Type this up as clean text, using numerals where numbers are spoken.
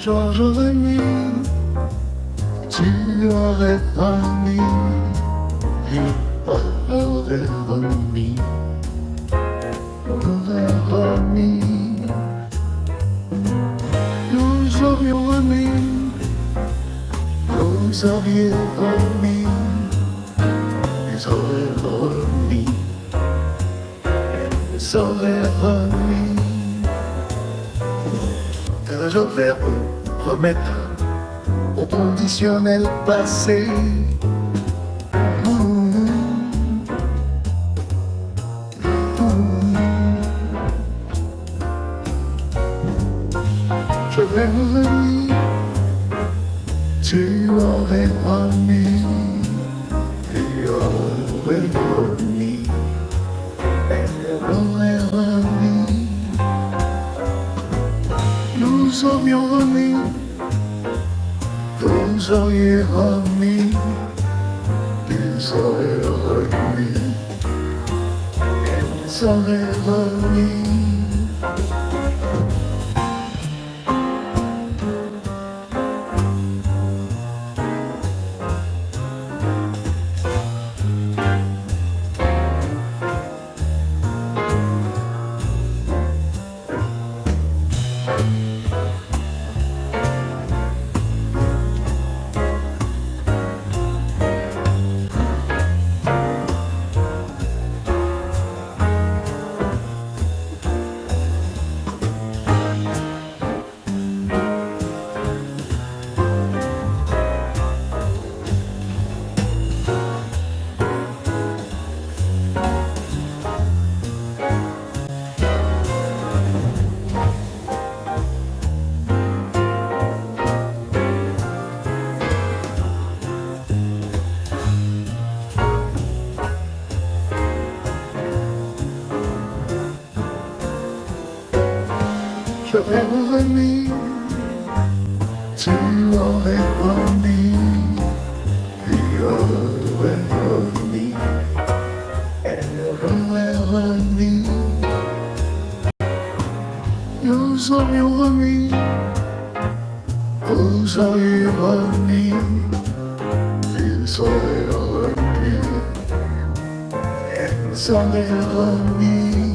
j'aurais mis, tu aurais remis, aurais remis, aurais remis, nous aurions remis, vous auriez remis, ils auraient remis, ils auraient remis. Je vais remettre au conditionnel passé. Je vais revenir, tu aurais remis, tu aurais remis, elle aurait remis, nous aurions remis, vous auriez remis, ils auraient remis, elles auraient remis. Je vais revenir, tu aurais remis, tu aurais remis, elle aurait remis, nous aurions remis, vous auriez remis, ils auraient remis, elles auraient remis.